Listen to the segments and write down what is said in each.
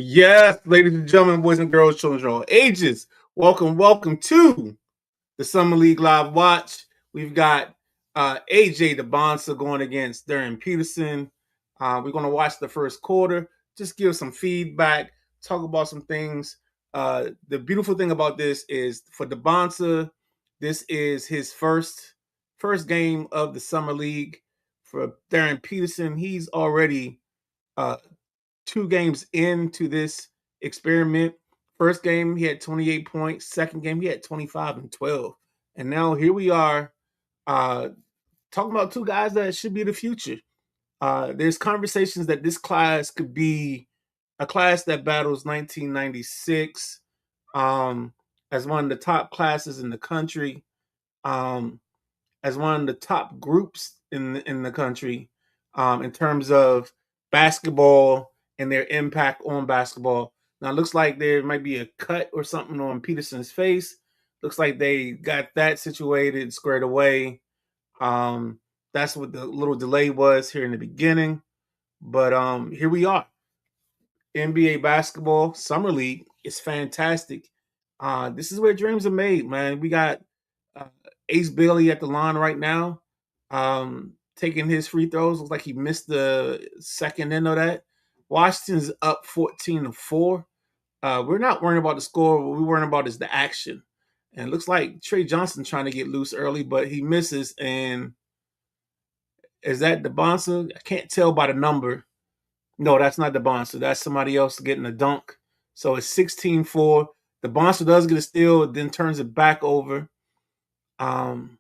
Yes, ladies and gentlemen, boys and girls, children of all ages, welcome to the Summer League Live Watch. We've got AJ DeBonsa going against Darren Peterson. We're going to watch the first quarter, just give some feedback, talk about some things. The beautiful thing about this is for DeBonsa, this is his first game of the Summer League. For Darren Peterson, he's already uh, 2 games into this experiment. First game, he had 28 points. Second game, he had 25 and 12. And now here we are uh, talking about two guys that should be the future. There's conversations that this class could be a class that battles 1996 um, as one of the top classes in the country, um, as one of the top groups in the country in terms of basketball and their impact on basketball. Now, it looks like there might be a cut or something on Peterson's face. Looks like they got that situated, squared away. Um, that's what the little delay was here in the beginning. But here we are. NBA basketball summer league is fantastic. This is where dreams are made, man. We got uh, Ace Bailey at the line right now, taking his free throws. Looks like he missed the second end of that. Washington's up 14-4. We're not worrying about the score. What we're worrying about is the action. And it looks like Trey Johnson trying to get loose early, but he misses. And is that DeBonsa? I can't tell by the number. No, that's not the Bonster. That's somebody else getting a dunk. So it's 16-4. The Bonster does get a steal, then turns it back over. Um,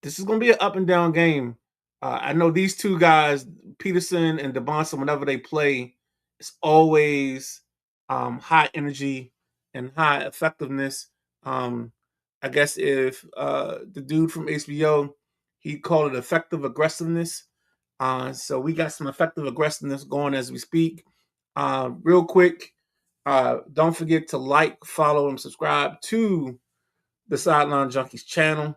this is going to be an up and down game. I know these two guys, Peterson and DeBonster, whenever they play, it's always high energy and high effectiveness. Um, I guess if the dude from HBO, he called it effective aggressiveness. So we got some effective aggressiveness going as we speak. Real quick, don't forget to like, follow, and subscribe to the Sideline Junkies channel.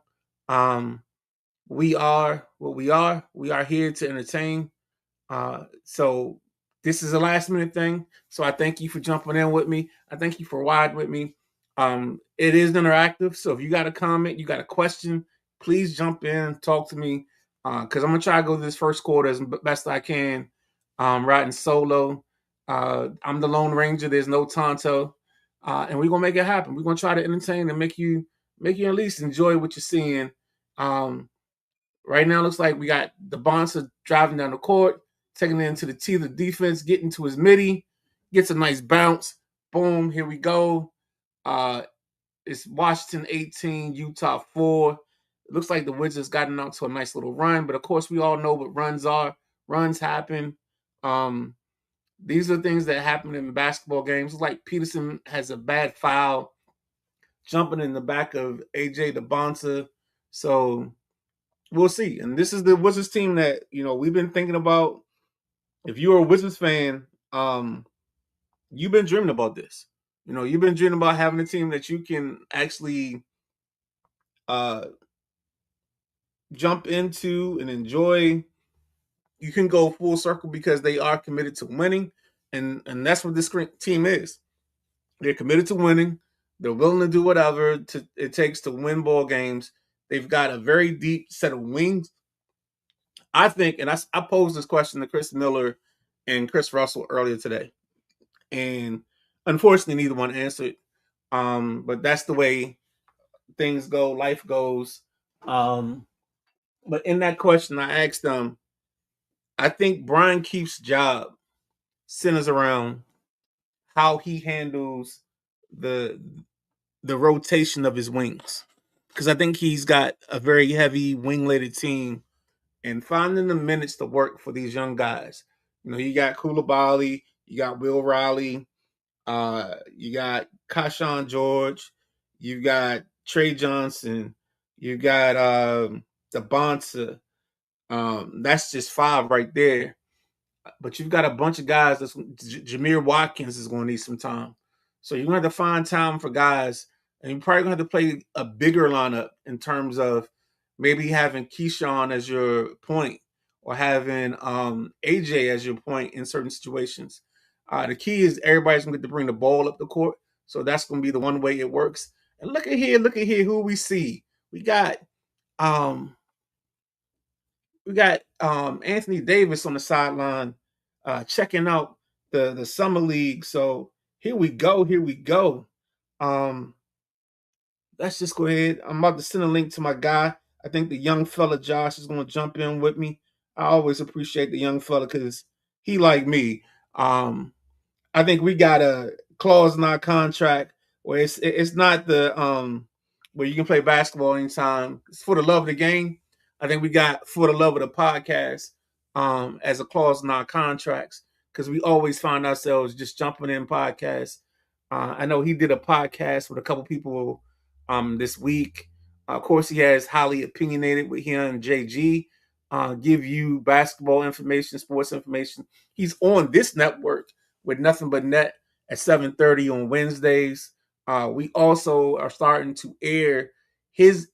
We are what we are. We are here to entertain. So this is a last minute thing. So I thank you for jumping in with me. I thank you for riding with me. It is interactive. So if you got a comment, you got a question, please jump in, talk to me. Because I'm gonna try to go this first quarter as best I can. Riding solo. I'm the Lone Ranger. There's no Tonto, and we're gonna make it happen. We're gonna try to entertain and make you at least enjoy what you're seeing. Um, Right now, it looks like we got the Bonser driving down the court, taking it into the teeth of the defense, getting to his midi, gets a nice bounce. Boom, here we go. Uh, it's Washington 18, Utah 4. It looks like the Wizards gotten out to a nice little run, but of course, we all know what runs are. Runs happen. Um, these are things that happen in basketball games. It's like Peterson has a bad foul jumping in the back of AJ DeBonsa. So we'll see. And this is the Wizards team that we've been thinking about. If you're a Wizards fan, you've been dreaming about this. You've been dreaming about having a team that you can actually uh, jump into and enjoy. You can go full circle because they are committed to winning, and that's what this team is. They're committed to winning. They're willing to do whatever it takes to win ball games. They've got a very deep set of wings. I think, and I posed this question to Chris Miller and Chris Russell earlier today, and unfortunately, neither one answered. But that's the way things go, life goes. But in that question, I asked them, I think Brian Keefe's job centers around how he handles the the rotation of his wings, because I think he's got a very heavy wing-laden team, and finding the minutes to work for these young guys. You got Koulibaly, you got Will Riley, you got Kashawn George, you got Trey Johnson, you got the Bonsa. That's just 5 right there. But you've got a bunch of guys. Jameer Watkins is going to need some time, so you're going to have to find time for guys, and you're probably going to have to play a bigger lineup in terms of maybe having Keyshawn as your point or having AJ as your point in certain situations. The key is everybody's going to get to bring the ball up the court. So that's going to be the one way it works. And look at here who we see. We got Anthony Davis on the sideline checking out the summer league. So here we go. Let's just go ahead. I'm about to send a link to my guy. I think the young fella Josh is going to jump in with me. I always appreciate the young fella because he like me. I think we got a clause in our contract where it's not the where you can play basketball anytime. It's for the love of the game. I think we got for the love of the podcast as a clause in our contracts because we always find ourselves just jumping in podcasts. I know he did a podcast with a couple people this week. Of course, he has Highly Opinionated with him and JG. Give you basketball information, sports information. He's on this network with Nothing But Net at 7:30 on Wednesdays. We also are starting to air his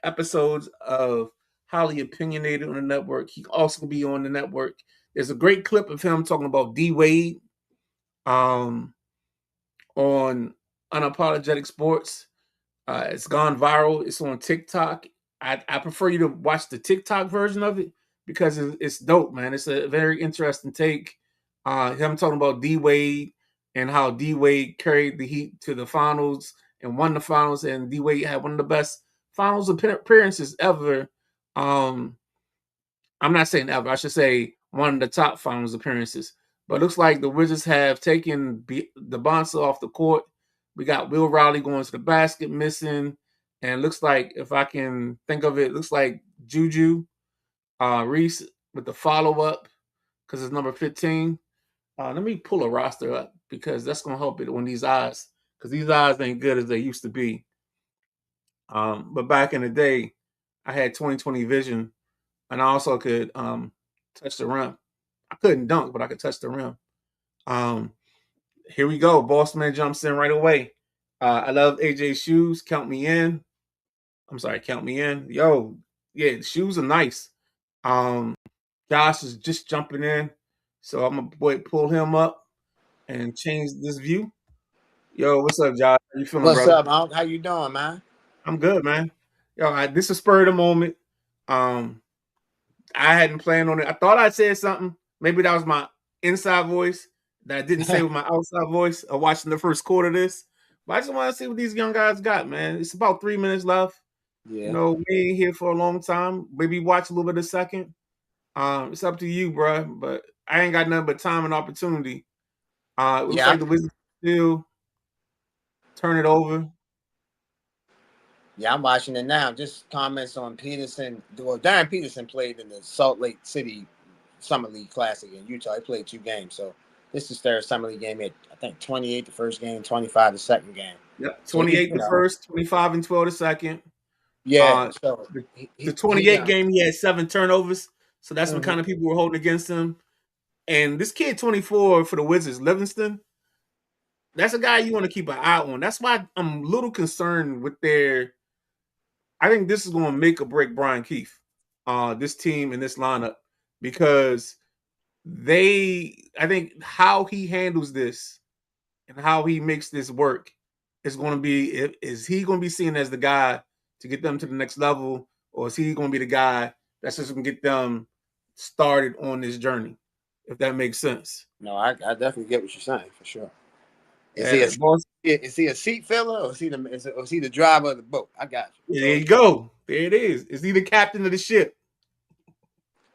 episodes of Highly Opinionated on the network. He also be on the network. There's a great clip of him talking about D Wade on Unapologetic Sports. It's gone viral. It's on TikTok. I prefer you to watch the TikTok version of it because it's dope, man. It's a very interesting take. Him talking about D Wade and how D Wade carried the Heat to the finals and won the finals, and D Wade had one of the best finals appearances ever. I'm not saying ever. I should say one of the top finals appearances. But it looks like the Wizards have taken the Bonsa off the court. We got Will Riley going to the basket missing. And it looks like, if I can think of it, looks like Juju Reese with the follow-up because it's number 15. Let me pull a roster up because that's going to help it on these eyes because these eyes ain't good as they used to be. But back in the day, I had 20/20 vision, and I also could touch the rim. I couldn't dunk, but I could touch the rim. Here we go. Bossman jumps in right away. I love AJ's shoes. Count me in. I'm sorry, count me in. Yo, yeah, the shoes are nice. Josh is just jumping in. So I'm gonna pull him up and change this view. Yo, what's up, Josh? How you feeling, What's brother? up, Monk? How you doing, man? I'm good, man. Yo, this is spur of the moment. I hadn't planned on it. I thought I said something. Maybe that was my inside voice that I didn't say with my outside voice of watching the first quarter of this. But I just want to see what these young guys got, man. It's about 3 minutes left. You Yeah. know, we ain't here for a long time. Maybe watch a little bit of second. It's up to you, bro. But I ain't got nothing but time and opportunity. It looks Yeah. like the Wizards still turn it over. Yeah, I'm watching it now. Just comments on Peterson. Well, Darren Peterson played in the Salt Lake City Summer League Classic in Utah. He played 2 games. So this is their Summer League game. He had, I think, 28 the first game, 25 the second game. Yep, So he, 28 the first, 25 and 12 the second. yeah. So The, he the 28 game, he had 7 turnovers. So that's what mm-hmm. kind of people were holding against him. And this kid, 24 for the Wizards, Livingston, that's a guy you want to keep an eye on. That's why I'm a little concerned with their. I think this is going to make or break Brian Keefe, this team and this lineup, because I think how he handles this and how he makes this work is going to be, is he going to be seen as the guy to get them to the next level, or is he going to be the guy that's just going to get them started on this journey, if that makes sense? No, I definitely get what you're saying for sure. Yeah, boss. Is he a seat filler or is he the driver of the boat? I got you. There you go. There it is. Is he the captain of the ship?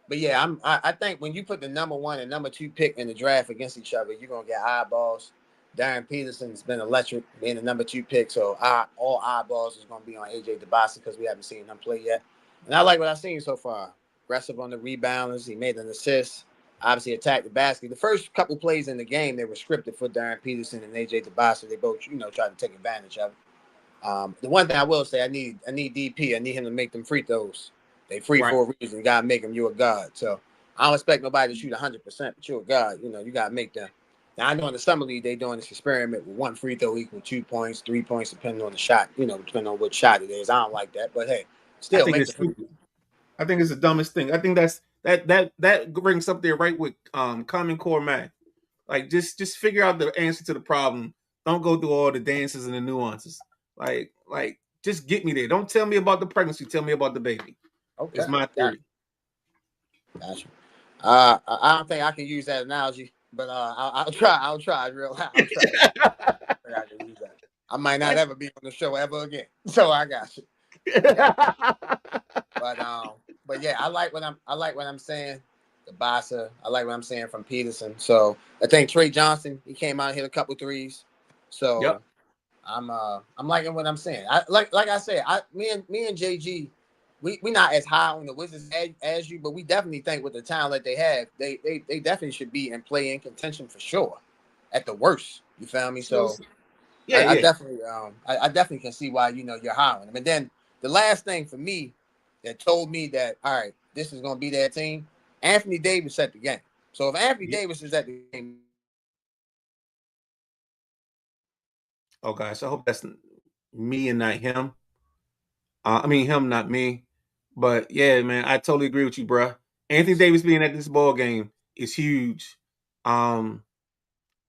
But yeah, I think when you put the number 1 and number 2 pick in the draft against each other, you're gonna get eyeballs. Darren Peterson's been electric being the number 2 pick, so all eyeballs is gonna be on AJ DeBosa because we haven't seen him play yet. And I like what I've seen so far. Aggressive on the rebounds, he made an assist. Obviously attacked the basket. The first couple plays in the game, they were scripted for Darren Peterson and AJ DeBosa. They both, tried to take advantage of it. The one thing I will say, I need DP. I need him to make them free throws. They free Right. for a reason. You gotta make them. You're a god. So I don't expect nobody to shoot 100%, but you're a god. You gotta make them. Now I know in the summer league they doing this experiment with 1 free throw equal 2 points, 3 points, depending on the shot. Depending on what shot it is. I don't like that, but hey, I still think make it's the free. stupid. I think it's the dumbest thing. I think that brings up there right with Common Core Math. Like just figure out the answer to the problem. Don't go through all the dances and the nuances. Like just get me there. Don't tell me about the pregnancy. Tell me about the baby. Okay, It's my theory. gotcha. I don't think I can use that analogy, but I'll try. I'll try real. I'll try. I can use that. I might not ever be on the show ever again. So I got you. But yeah, I like what I'm saying. The Bassa, I like what I'm saying from Peterson. So I think Trey Johnson, he came out and hit a couple threes. So Yep. I'm liking what I'm saying. I like I said, me and JG, we not as high on the Wizards as you, but we definitely think with the talent they have, they definitely should be in play-in contention for sure. At the worst, you feel me? So yeah. I definitely I definitely can see why you're high on them. And then the last thing for me that told me that all right, this is gonna be their team. Anthony Davis at the game. So if Anthony Davis is at the game, Oh gosh, I hope that's me and not him. I mean him, not me. But yeah, man, I totally agree with you, bruh. Anthony Davis being at this ball game is huge. Um,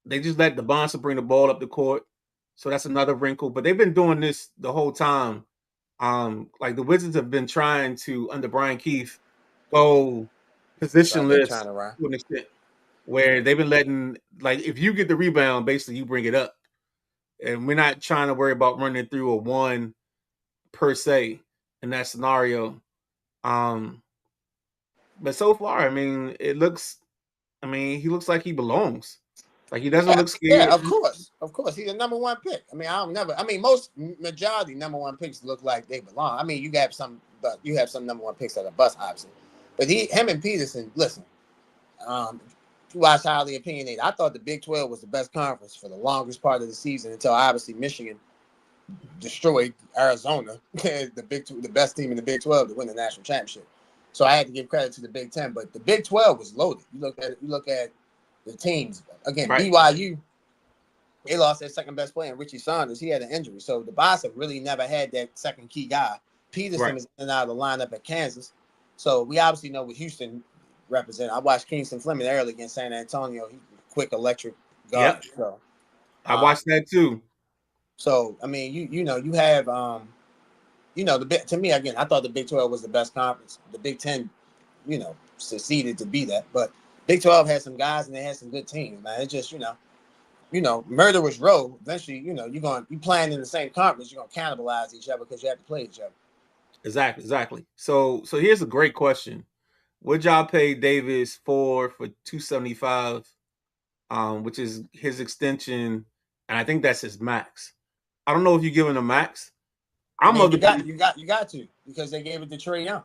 they just let the Bonser bring the ball up the court, so that's another wrinkle. But they've been doing this the whole time. Like the Wizards have been trying to under Brian Keith go start that positionless turnaround. to an extent, where they've been letting like if you get the rebound, basically you bring it up, and we're not trying to worry about running through a one per se in that scenario. Um, but so far, I mean, it looks. I mean, he looks like he belongs. Like he doesn't look Yeah, scared. of course. He's a number one pick. I mean, most majority number one picks look like they belong. I mean, you have some number one picks that are bust, obviously. But him and Peterson, listen, if you watch highly opinionated, I thought the Big 12 was the best conference for the longest part of the season until obviously Michigan destroyed Arizona, the best team in the Big 12 to win the national championship. So I had to give credit to the Big 10, but the Big 12 was loaded. You look at the teams again. Right. BYU, they lost their second best player, Richie Saunders. He had an injury, so the Bossa really never had that second key guy. Peterson Right. is in and out of the lineup at Kansas, so we obviously know what Houston represent. I watched Kingston Fleming early against San Antonio. He's a quick electric guard. Yep. So, I watched that too. so I mean, you have to me again, I thought the Big 12 was the best conference. The Big 10, succeeded to be that, but Big 12 had some guys and they had some good teams, man. It's just murderous row. Eventually, you playing in the same conference, you're gonna cannibalize each other because you have to play each other. Exactly. So here's a great question. Would y'all pay Davis for 275, which is his extension, and I think that's his max. I don't know if you're giving a max. I mean, you got to because they gave it to Trae Young.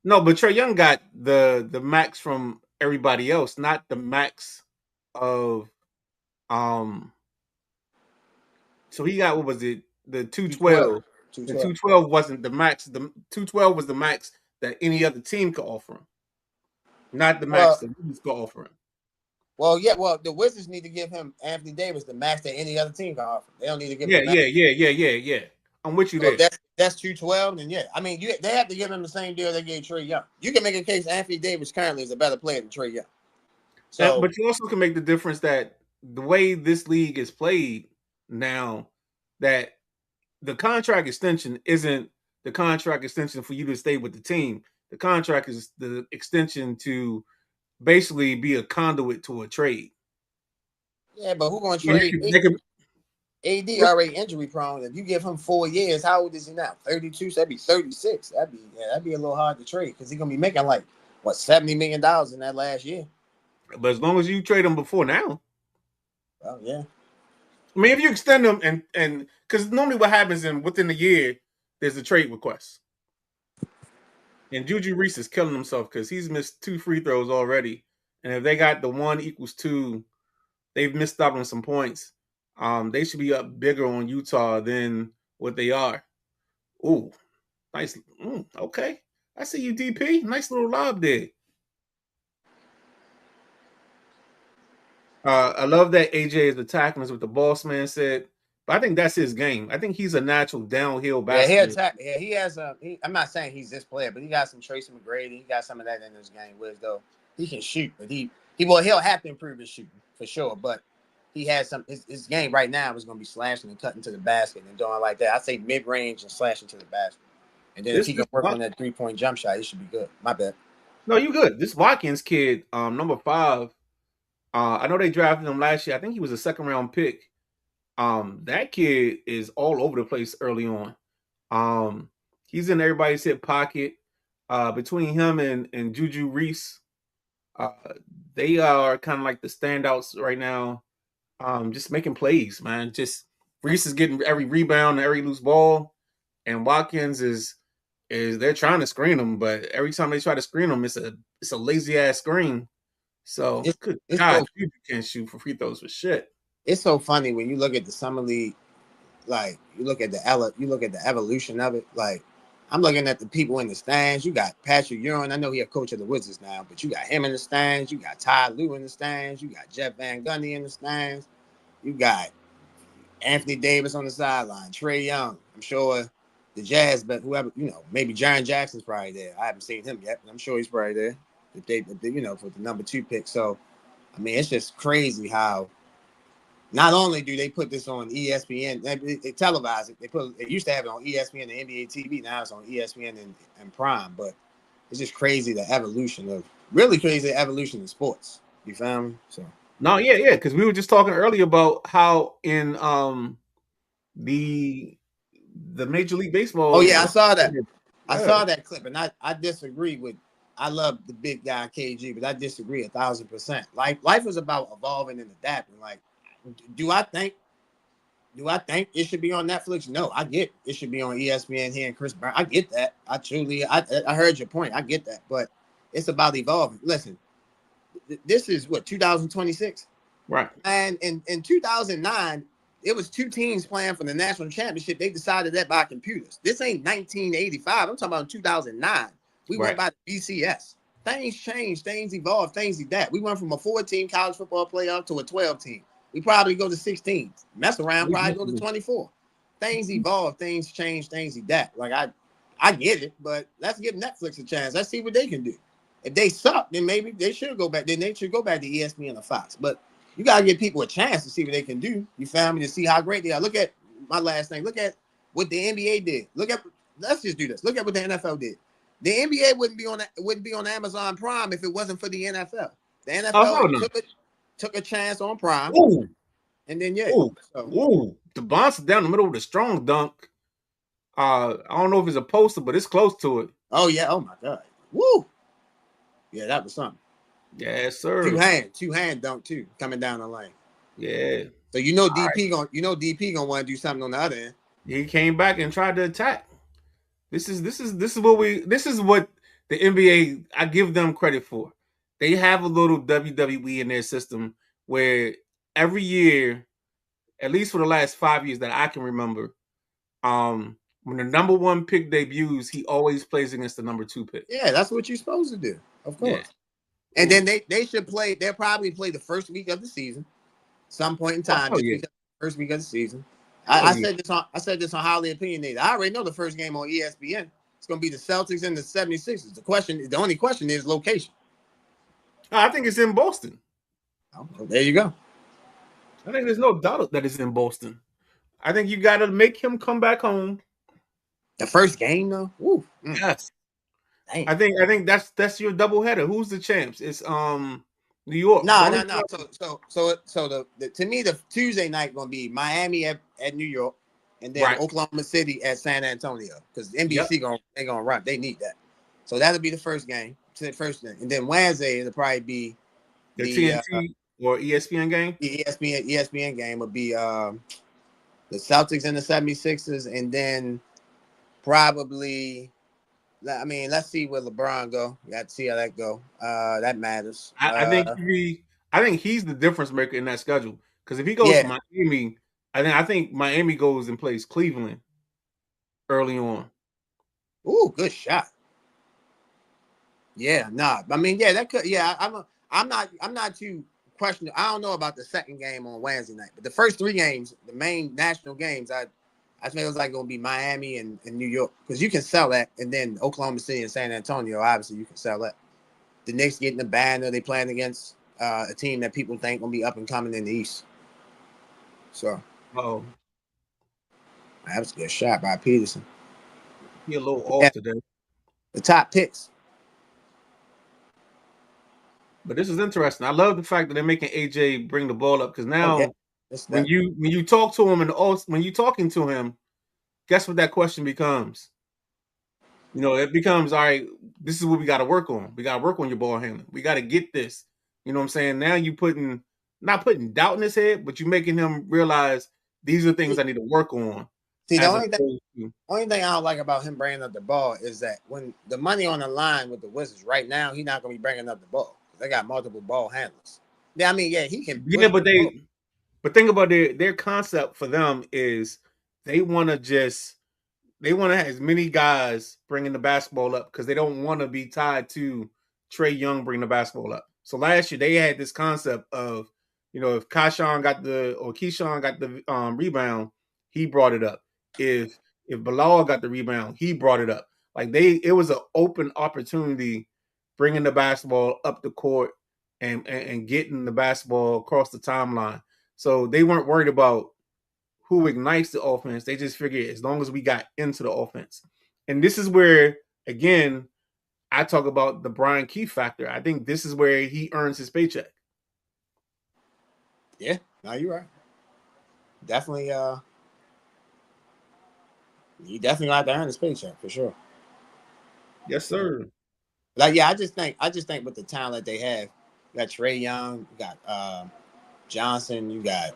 No, but Trae Young got the max from everybody else, not the max of so he got what was it? The 212. The 212 wasn't the max. The 212 was the max that any other team could offer him. Not the max the Wizards could offer him. Well, yeah. Well, the Wizards need to give him Anthony Davis the max that any other team can offer. They don't need to give him. Yeah. I'm with you so there. That's 212, then yeah. I mean, they have to give him the same deal they gave Trae Young. You can make a case Anthony Davis currently is a better player than Trae Young. So, but you also can make the difference that the way this league is played now, that the contract extension isn't the contract extension for you to stay with the team. The contract is the extension to basically be a conduit to a trade. Yeah, but who's going to trade? AD already injury prone. If you give him 4 years, how old is he now? 32. So that'd be 36. That'd be a little hard to trade because he's gonna be making like $70 million in that last year. But as long as you trade him before now, well, yeah. I mean, if you extend them and because normally what happens within a year, there's a trade request. And Juju Reese is killing himself because he's missed 2 free throws already. And if they got the 1 = 2, they've missed out on some points. They should be up bigger on Utah than what they are. Ooh, nice. Okay. I see you, DP. Nice little lob there. I love that AJ is attacking us with the boss man said. But I think that's his game. I think he's a natural downhill basketball. Yeah, he has I'm not saying he's this player, but he got some Tracy McGrady. He got some of that in his game. Though he can shoot, but he'll have to improve his shooting for sure. But he has some. His game right now is going to be slashing and cutting to the basket and doing like that. I say mid range and slashing to the basket. And then if he can work on that 3-point jump shot, he should be good. My bad. No, you good. This Watkins kid, number 5. I know they drafted him last year. I think he was a 2nd-round pick. That kid is all over the place early on. He's in everybody's hip pocket. Between him and Juju Reese, they are kind of like the standouts right now. Just making plays, man. Just Reese is getting every rebound, every loose ball, and Watkins is they're trying to screen him, but every time they try to screen him, it's a lazy ass screen. So good God, you can't shoot for free throws for shit. It's so funny when you look at the summer league, like you look at the evolution of it. Like I'm looking at the people in the stands. You got Patrick Ewing. I know he's a coach of the Wizards now, but you got him in the stands. You got Ty Lue in the stands. You got Jeff Van Gundy in the stands. You got Anthony Davis on the sideline. Trae Young. I'm sure the Jazz, but whoever, maybe Jaren Jackson's probably there. I haven't seen him yet, but I'm sure he's probably there. If they for the number 2 pick. So, I mean, it's just crazy how not only do they put this on ESPN, they televise it. They used to have it on ESPN and NBA TV. Now it's on ESPN and Prime. But it's just crazy the evolution of sports. You found me? So no, yeah, because we were just talking earlier about how in the Major League Baseball. Oh yeah, I saw that. I saw that clip, and I disagree with. I love the big guy KG, but I disagree 1,000%. Life is about evolving and adapting. Like, do I think it should be on Netflix? No, I get it should be on ESPN here and Chris Brown. I get that. I heard your point. I get that, but it's about evolving. Listen, this is what 2026, right? And in 2009. It was 2 teams playing for the national championship. They decided that by computers. This ain't 1985. I'm talking about 2009. We went by the BCS. Things change, things evolve, things adapt. We went from a 4-team college football playoff to a 12-team. We probably go to 16. Mess around, probably go to 24. Things evolve, things change, things adapt. Like I get it, but let's give Netflix a chance. Let's see what they can do. If they suck, then maybe they should go back. Then they should go back to ESPN or Fox. But you got to give people a chance to see what they can do. You found me to see how great they are. Look at my last thing. Look at what the NBA did. Let's just do this. Look at what the NFL did. The NBA wouldn't be on Amazon Prime if it wasn't for the NFL. The NFL took a chance on Prime. Ooh. And then the bounce down the middle with a strong dunk. I don't know if it's a poster, but it's close to it. Oh yeah. Oh my God. Woo. Yeah, that was something. Yes, sir. Two hand dunk too, coming down the lane. Yeah. So DP gonna want to do something on the other end. He came back and tried to attack. This is what the NBA, I give them credit for. They have a little WWE in their system where every year, at least for the last 5 years that I can remember, when the number 1 pick debuts, he always plays against the number 2 pick. Yeah, that's what you're supposed to do, of course. Yeah. And then they should play. They'll probably play the first week of the season, some point in time. First week of the season. I said this on Highly Opinionated. I already know the first game on ESPN. It's going to be the Celtics and the 76ers. The only question is location. I think it's in Boston. Oh, there you go. I think there's no doubt that it's in Boston. I think you got to make him come back home. The first game, though. Woo. Yes. Dang. I think that's your doubleheader. Who's the champs? It's New York. No. So to me the Tuesday night gonna be Miami at New York, and then Oklahoma City at San Antonio because NBC they gonna run. They need that. So that'll be the first game. And then Wednesday it'll probably be the TNT or ESPN game. The ESPN game would be the Celtics and the 76ers, and then probably. I mean, let's see where LeBron go. You got to see how that go. That matters. I think he's the difference maker in that schedule. Because if he goes to Miami, I think Miami goes and plays Cleveland early on. Ooh, good shot. Yeah, I mean, that could. Yeah, I'm not too questioning. I don't know about the second game on Wednesday night, but the first 3 games, the main national games, I think it was like going to be Miami and New York because you can sell that. And then Oklahoma City and San Antonio, obviously, you can sell that. The Knicks getting the banner. They playing against a team that people think will be up and coming in the East. So, Oh, that was a good shot by Peterson. he a little Yeah, off today. the top picks. But this is interesting. I love the fact that they're making AJ bring the ball up because Oh yeah, now when that. you talk to him and when you talking to him, guess what that question becomes? You know, it becomes all right. This is what we got to work on. We got to work on your ball handling. We got to get this. You know what I'm saying? Now you not putting doubt in his head, but you making him realize these are things I need to work on. See, the As only thing I don't like about him bringing up the ball is that when the money on the line with the Wizards right now, he's not going to be bringing up the ball. They got multiple ball handlers. Yeah, I mean, yeah, he can. yeah, but think about their concept for them is they want to just they want to have as many guys bringing the basketball up because they don't want to be tied to Trae Young bringing the basketball up. So last year they had this concept of, you know, if Keyshawn got the rebound, he brought it up. If Bilal got the rebound, he brought it up. Like it was an open opportunity bringing the basketball up the court and getting the basketball across the timeline. So they weren't worried about who ignites the offense. They just figured as long as we got into the offense. And this is where, again, I talk about the Brian Keefe factor. I think this is where he earns his paycheck. Yeah, no, you're right. Definitely, he definitely got to earn his paycheck for sure. Yes, sir. Like, yeah, I just think with the talent they have, you got Trae Young, you got Johnson, you got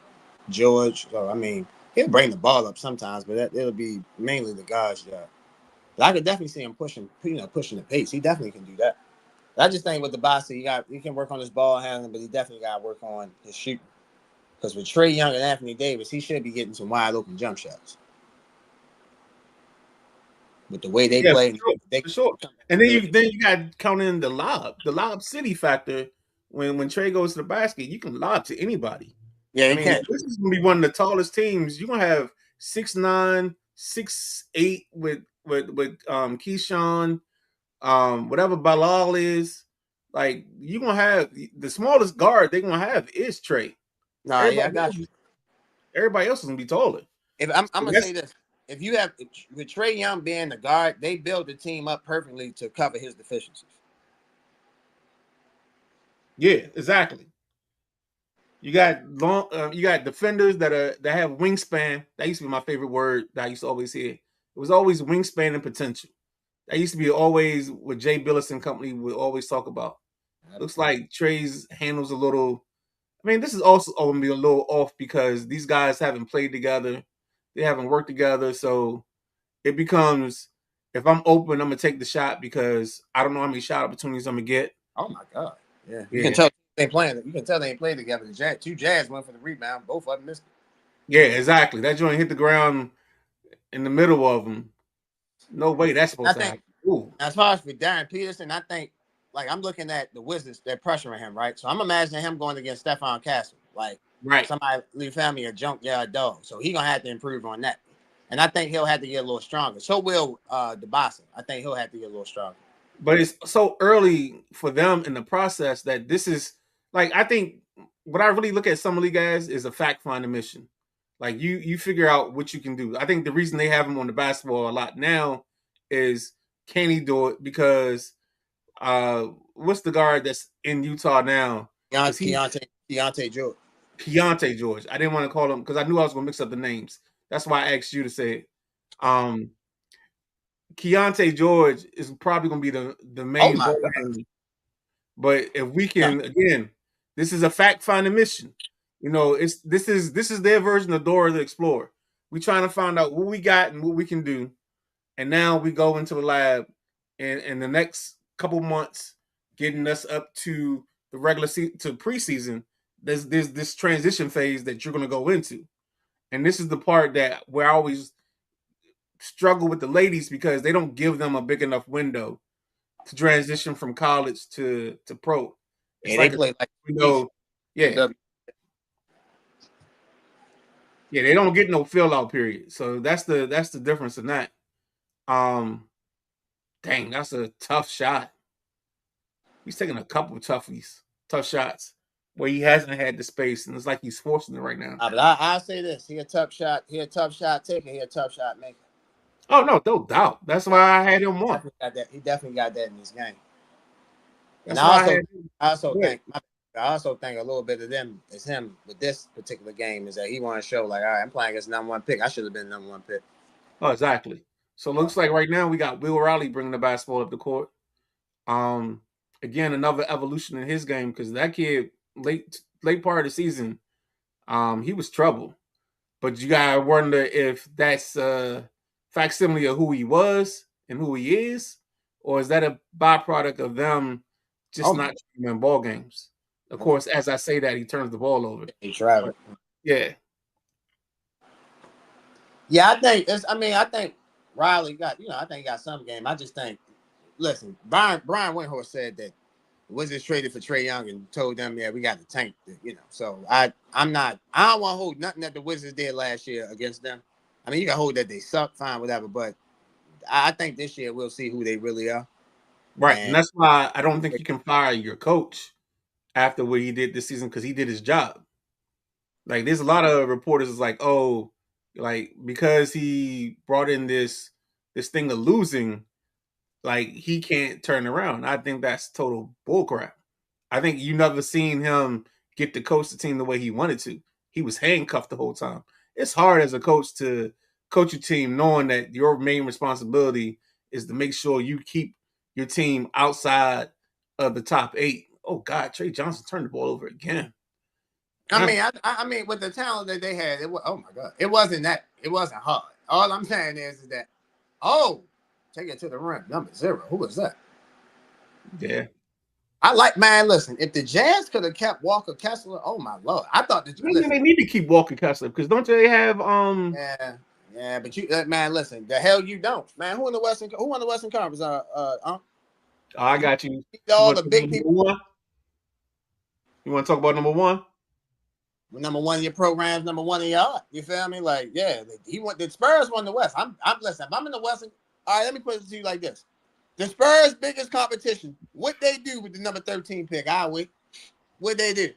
George. So I mean, he'll bring the ball up sometimes, but it'll be mainly the guys that. But I could definitely see him pushing the pace. He definitely can do that. But I just think with the boxer, he can work on his ball handling, but he definitely got to work on his shooting. Because with Trae Young and Anthony Davis, he should be getting some wide open jump shots. With the way they play, for sure. And then you got to count in the lob city factor. When Trae goes to the basket, you can lob to anybody. Yeah, I mean, this is gonna be one of the tallest teams. You're gonna have 6'9", 6'8" with Keyshawn, whatever Bilal is. Like you're gonna have the smallest guard they're gonna have is Trae. Nah, yeah, I got you. Everybody else is gonna be taller. If I'm gonna say this, if you have with Trae Young being the guard, they build the team up perfectly to cover his deficiencies. Yeah, exactly. You got you got defenders that have wingspan. That used to be my favorite word that I used to always hear. It was always wingspan and potential. That used to be always what Jay Billis and company would always talk about. Looks like Trae's handles a little. I mean, this is also going to be a little off because these guys haven't played together. They haven't worked together. So it becomes, if I'm open, I'm going to take the shot because I don't know how many shot opportunities I'm going to get. Oh, my God. Yeah. You can tell they playing. You can tell they ain't played together. The two Jazz went for the rebound. Both of them missed it. Yeah, exactly. That joint hit the ground in the middle of them. No way that's supposed to happen. Ooh. As far as for Darren Peterson, I think, like, I'm looking at the Wizards, they're pressuring him, right? So I'm imagining him going against Stephon Castle, like somebody leave family a junkyard dog. So he's going to have to improve on that. And I think he'll have to get a little stronger. So will DeBasa. I think he'll have to get a little stronger. But it's so early for them in the process that this is, like, I think what I really look at Summer League guys is a fact-finding mission. Like, you figure out what you can do. I think the reason they have him on the basketball a lot now is can he do it? Because what's the guard that's in Utah now? Keontae George. Keontae George. I didn't want to call him because I knew I was going to mix up the names. That's why I asked you to say it. Keontae George is probably going to be the main ball handler. But if we can, again, this is a fact-finding mission. You know, this is their version of Dora the Explorer. We're trying to find out what we got and what we can do. And now we go into the lab and in the next couple months, getting us up to the regular to preseason. There's this transition phase that you're going to go into. And this is the part that where I always struggle with the ladies because they don't give them a big enough window to transition from college to pro. It's they play like yeah. Yeah, they don't get no fill out period. So that's the difference in that. Dang, that's a tough shot. He's taking a couple of tough shots. where he hasn't had the space, and it's like he's forcing it right now. But I'll say this: he a tough shot. He a tough shot taker. He a tough shot maker. Oh no doubt. That's why I had him on. He definitely got that in his game. That's and why I also think a little bit of them is him with this particular game is that he want to show like, all right, I'm playing against number one pick. I should have been number one pick. Oh, exactly. So it looks like right now we got Will Riley bringing the basketball up the court. Again, another evolution in his game because that kid late part of the season, he was trouble. But you gotta wonder if that's a facsimile of who he was and who he is, or is that a byproduct of them just not treating him in ball games? Of course, as I say that, he turns the ball over. He traveled. Yeah. Yeah, I think Riley got, I think he got some game. I just think, listen, Brian Windhorst said that the Wizards traded for Trae Young and told them, yeah, we got the tank, So I don't want to hold nothing that the Wizards did last year against them. I mean, you can hold that they suck, fine, whatever. But I think this year we'll see who they really are. Right, and that's why I don't think you can fire your coach after what he did this season because he did his job. Like, there's a lot of reporters is like, oh, like because he brought in this thing of losing, like he can't turn around. I think that's total bullcrap. I think you never seen him get to coach the team the way he wanted to. He was handcuffed the whole time. It's hard as a coach to coach your team knowing that your main responsibility is to make sure you keep your team outside of the top 8. Oh God, Trey Johnson turned the ball over again. I mean, with the talent that they had, oh my God, it wasn't hard. All I'm saying is that, take it to the rim, number 0. Who was that? Yeah. Listen, if the Jazz could have kept Walker Kessler, oh my Lord, I thought that they need to keep Walker Kessler because don't they have Yeah, but you man, listen, the hell you don't, man. Who won the Western Conference? I got you. All the big people. You want to talk about number 1? Number 1 in your programs, number 1 in your art. You feel me? Like, yeah, the Spurs won the West. I'm listen. If I'm in the Western, all right, let me put it to you like this: the Spurs' biggest competition. What they do with the number 13 pick? What they do?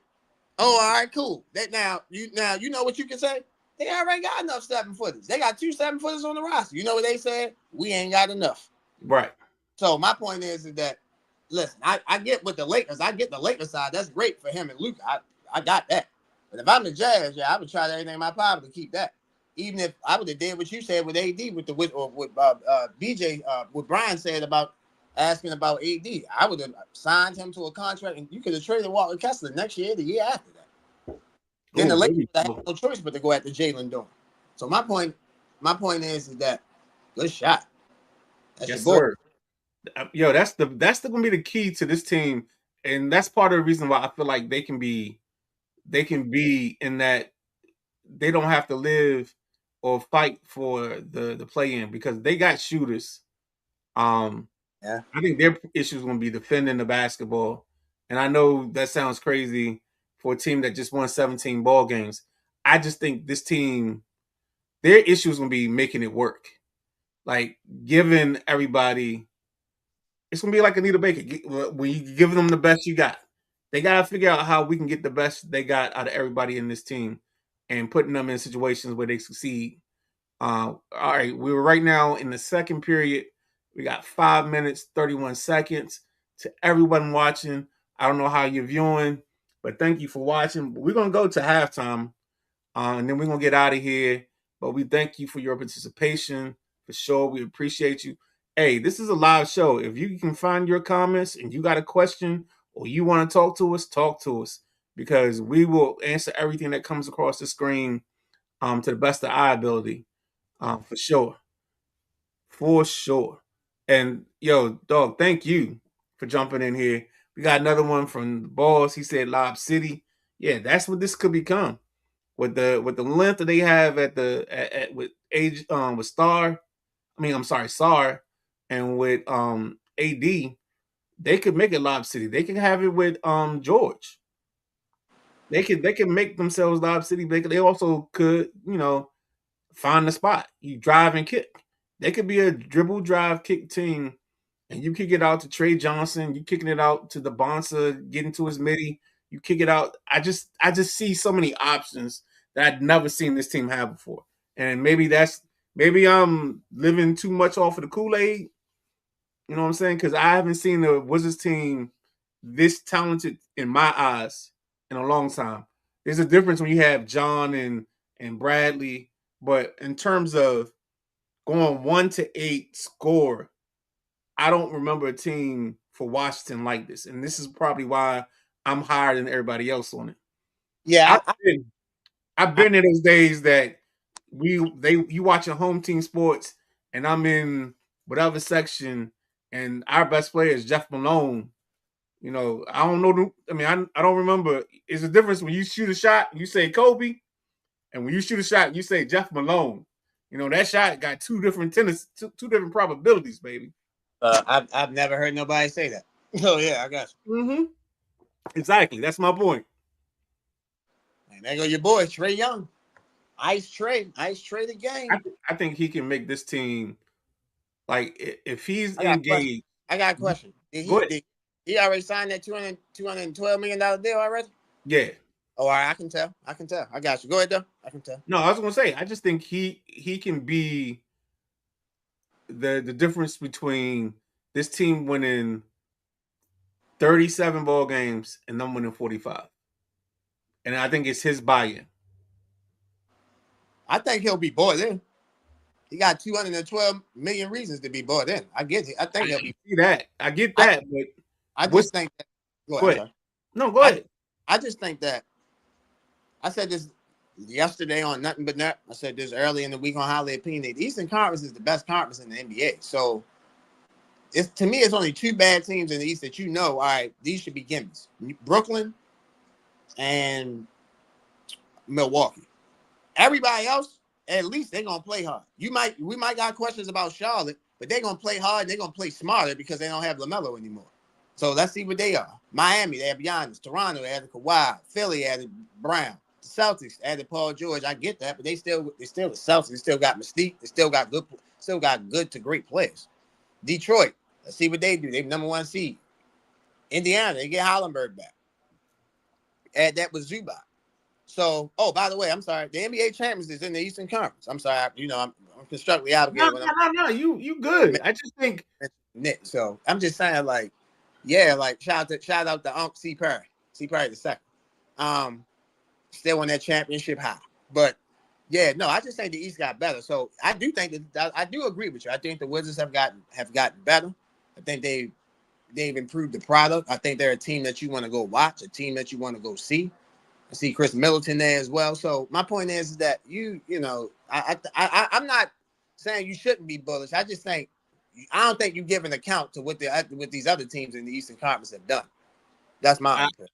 Oh, all right, cool. You know what you can say? They already got enough 7-footers. They got 2 7-footers on the roster. You know what they said? We ain't got enough. Right. So my point is that, listen, I get with the Lakers. I get the Lakers side. That's great for him and Luka. I got that. But if I'm the Jazz, I would try everything in my power to keep that. Even if I would have did what you said with AD with BJ, what Brian said about asking about AD, I would have signed him to a contract, and you could have traded Walker Kessler next year, the year after that. Then the Lakers had no choice but to go after Jalen Dorn. So my point is that good shot. That's yes, sir. Yo, that's gonna be the key to this team, and that's part of the reason why I feel like they can be in that they don't have to live or fight for the play-in because they got shooters. Yeah. I think their issue is going to be defending the basketball. And I know that sounds crazy for a team that just won 17 ball games. I just think this team, their issue is going to be making it work. Like giving everybody, it's going to be like Anita Baker. When you give them the best you got, they got to figure out how we can get the best they got out of everybody in this team and putting them in situations where they succeed. All right, we were right now in the second period. We got 5 minutes, 31 seconds. To everyone watching, I don't know how you're viewing, but thank you for watching. We're going to go to halftime, and then we're going to get out of here. But we thank you for your participation. For sure, we appreciate you. Hey, this is a live show. If you can find your comments and you got a question or you want to talk to us because we will answer everything that comes across the screen to the best of our ability. For sure. For sure. And yo, dog, thank you for jumping in here. We got another one from the boss. He said Lob City. Yeah, that's what this could become. With the length that they have with age with Star. I mean, I'm sorry, SAR and with AD, they could make it Lob City. They can have it with George. They can make themselves Lob City. They also could, find the spot. You drive and kick. They could be a dribble, drive, kick team, and you kick it out to Trey Johnson. You kicking it out to the Bonsa, getting to his midi. you kick it out. I just see so many options that I'd never seen this team have before. And maybe I'm living too much off of the Kool-Aid. You know what I'm saying? Because I haven't seen the Wizards team this talented in my eyes in a long time. There's a difference when you have John and Bradley, but in terms of going 1-8 score, I don't remember a team for Washington like this, and this is probably why I'm higher than everybody else on it. Yeah, I've been in those days that you watching home team sports, and I'm in whatever section, and our best player is Jeff Malone. You know, I don't know. I mean, I don't remember. It's a difference when you shoot a shot, you say Kobe, and when you shoot a shot, you say Jeff Malone. You know, that shot got two different two different probabilities, baby. I've never heard nobody say that. Oh yeah, I got you. Mm-hmm. Exactly. That's my point. And there go your boy Trey Young, Ice Trey the game. I think he can make this team like if he's I engaged. got a question. Did he already signed that $212 million deal already? Yeah. Oh, all right, I can tell. I got you. Go ahead though. I can tell. No, I was gonna say, I just think he can be the difference between this team winning 37 ball games and them winning 45. And I think it's his buy-in. I think he'll be bought in. He got 212 million reasons to be bought in. I get it. I think he'll be. See that. I get that, but I just think that. Go ahead. No, go ahead. I just think that. I said this yesterday on Nothing But Net. I said this early in the week on Highly Opinionated. The Eastern Conference is the best conference in the NBA. So, to me, it's only two bad teams in the East that all right, these should be gimmies. Brooklyn and Milwaukee. Everybody else, at least they're going to play hard. We might got questions about Charlotte, but they're going to play hard and they're going to play smarter because they don't have LaMelo anymore. So, let's see what they are. Miami, they have Giannis. Toronto, they added Kawhi. Philly added Brown. Celtics added Paul George. I get that, but they're still the Celtics. They still got mystique. They still got good to great players. Detroit, let's see what they do. They're number 1 seed. Indiana, they get Hollenberg back. Add that with Zubac. So, by the way, I'm sorry. The NBA champions is in the Eastern Conference. I'm sorry. I'm constructively obligated. No. You good. I just think Nick. So I'm just saying, like, yeah, like shout out to Unc C. Perry the second. Still on that championship high. But yeah, no, I just think the East got better. So I do think that I do agree with you. I think the Wizards have gotten better. I think they've improved the product. I think they're a team that you want to go watch, a team that you want to go see. I see Chris Middleton there as well. So my point is that I'm not saying you shouldn't be bullish. I just think I don't think you give an account to what these other teams in the Eastern Conference have done. That's my opinion.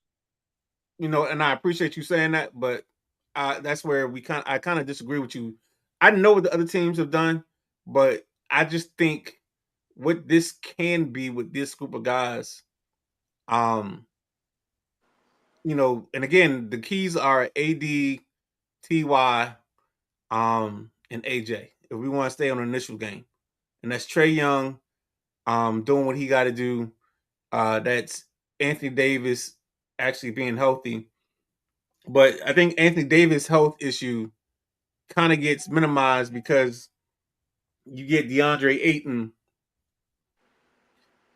And I appreciate you saying that, but that's where I kind of disagree with you. I know what the other teams have done, but I just think what this can be with this group of guys, and again, the keys are AD, TY, and AJ. If we want to stay on the initial game, and that's Trae Young, doing what he got to do. That's Anthony Davis actually being healthy. But I think Anthony Davis' health issue kind of gets minimized because you get DeAndre Ayton,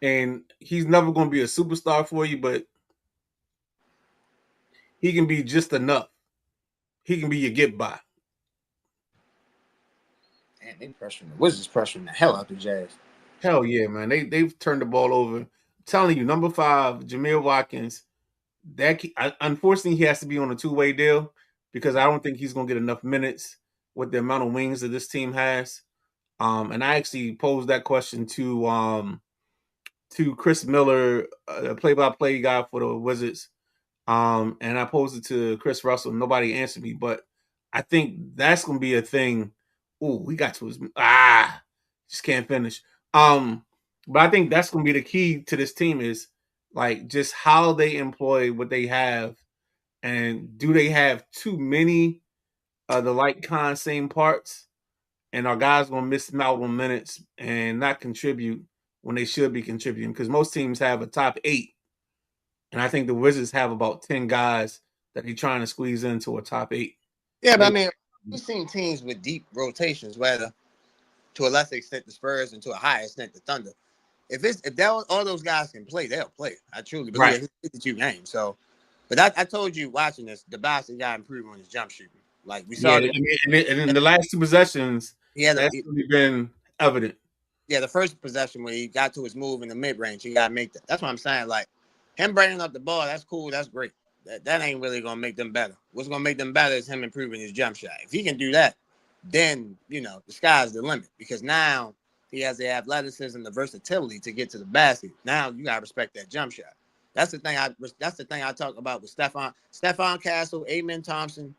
and he's never going to be a superstar for you, but he can be just enough. He can be your get by. Man, they Wizards pressuring the hell out the Jazz. Hell yeah, man. They've turned the ball over. I'm telling you, number 5, Jameel Watkins. Unfortunately, he has to be on a 2-way deal because I don't think he's going to get enough minutes with the amount of wings that this team has. And I actually posed that question to Chris Miller, the play-by-play guy for the Wizards. And I posed it to Chris Russell. Nobody answered me, but I think that's going to be a thing. Ooh, we got to his just can't finish. But I think that's going to be the key to this team is like just how they employ what they have, and do they have too many of the same parts, and are guys going to miss out on minutes and not contribute when they should be contributing? Because most teams have a top 8, And I think the Wizards have about 10 guys that they're trying to squeeze into a top 8. Yeah, but I mean, we've seen teams with deep rotations, whether to a lesser extent the Spurs and to a higher extent the Thunder. If all those guys can play, they'll play. I truly believe Right. it's 52 games. So, but I told you watching this, the Boston got improved on his jump shooting. Like we saw, and in the last 2 possessions, that's really been evident. Yeah, the first possession when he got to his move in the mid range, he got to make that. That's what I'm saying. Like him bringing up the ball, that's cool, that's great. That ain't really gonna make them better. What's gonna make them better is him improving his jump shot. If he can do that, then the sky's the limit because now he has the athleticism, the versatility to get to the basket. Now you gotta respect that jump shot. That's the thing I talk about with Stephon Castle, Amen Thompson,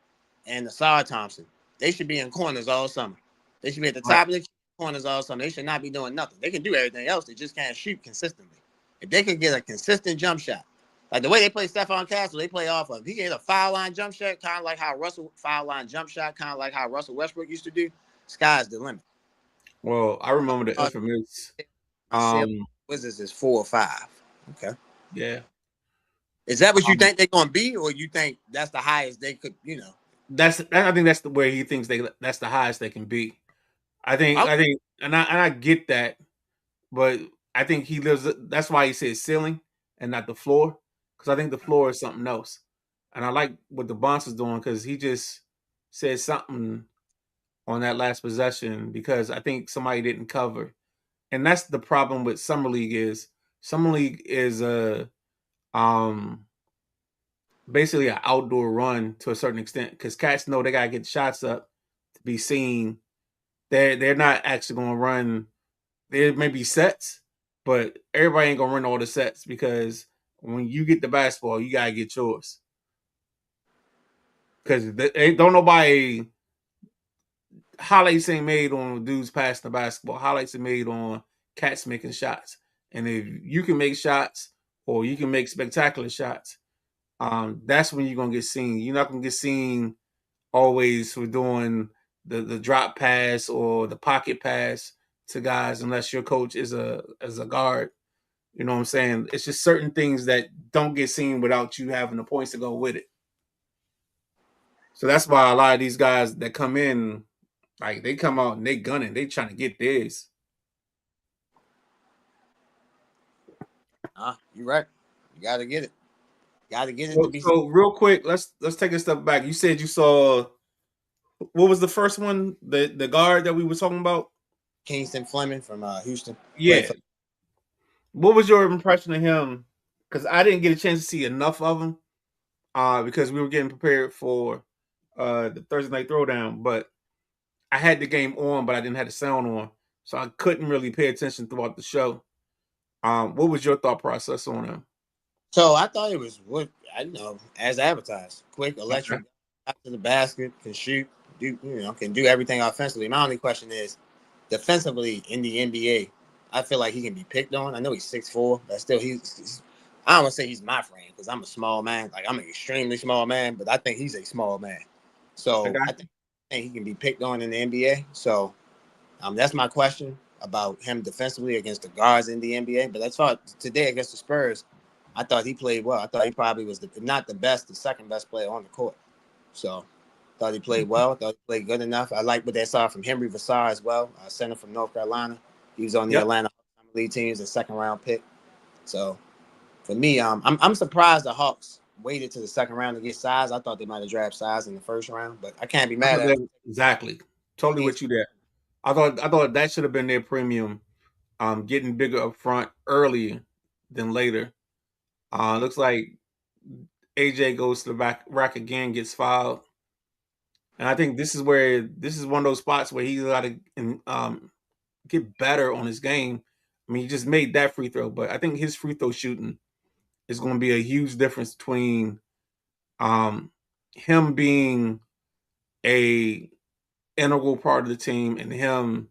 and Asar Thompson. They should be in corners all summer. They should be at the top of the corners all summer. They should not be doing nothing. They can do everything else. They just can't shoot consistently. If they can get a consistent jump shot, like the way they play Stephon Castle, they play off of. He can hit a foul line jump shot, kind of like how Russell Westbrook used to do. Sky's the limit. Well, I remember the infamous. Wizards is 4 or 5. Okay. Yeah. Is that what you think they're gonna be, or you think that's the highest they could? I think that's the way he thinks that's the highest they can be. I think, and I get that, but I think he lives. That's why he says ceiling and not the floor, because I think the floor is something else. And I like what the Bonds is doing because he just said something on that last possession because I think somebody didn't cover, and that's the problem with Summer League is a basically an outdoor run to a certain extent because cats know they gotta get shots up to be seen. They're not actually gonna run. There may be sets, but everybody ain't gonna run all the sets because when you get the basketball, you gotta get yours. Because don't nobody highlights ain't made on dudes passing the basketball. Highlights are made on cats making shots. And if you can make shots or you can make spectacular shots, that's when you're gonna get seen. You're not gonna get seen always for doing the drop pass or the pocket pass to guys unless your coach is a guard. You know what I'm saying? It's just certain things that don't get seen without you having the points to go with it. So that's why a lot of these guys that come in, like they come out and they gunning, they trying to get theirs. You're right. You gotta get it. Gotta get it So, to be. So real quick, let's take a step back. You said you saw what was the first one? The guard that we were talking about? Kingston Fleming from Houston. Yeah. What was your impression of him? Because I didn't get a chance to see enough of him because we were getting prepared for the Thursday Night Throwdown. But I had the game on, but I didn't have the sound on, so I couldn't really pay attention throughout the show. What was your thought process on him? So I thought it was as advertised, quick, electric, after the basket, can shoot, can do everything offensively. My only question is, defensively in the NBA, I feel like he can be picked on. I know he's 6'4", but still I don't want to say he's my friend because I'm a small man. Like I'm an extremely small man, but I think he's a small man. So I think he can be picked on in the NBA. So that's my question about him defensively against the guards in the NBA. But as far today against the Spurs, I thought he played well. I thought he probably was if not the best, the second best player on the court. So I thought he played well. I thought he played good enough. I like what they saw from Henry Vassar as well, center from North Carolina. He was on the Atlanta League teams, a second round pick. So for me, I'm surprised the Hawks waited to the second round to get size. I thought they might have drafted size in the first round, but I can't be mad at it. Exactly. Totally with you there. I thought that should have been their premium, getting bigger up front early than later. Looks like AJ goes to the rack again, gets fouled. And I think this is one of those spots where he's got to get better on his game. I mean, he just made that free throw, but I think his free throw shooting is going to be a huge difference between him being a integral part of the team and him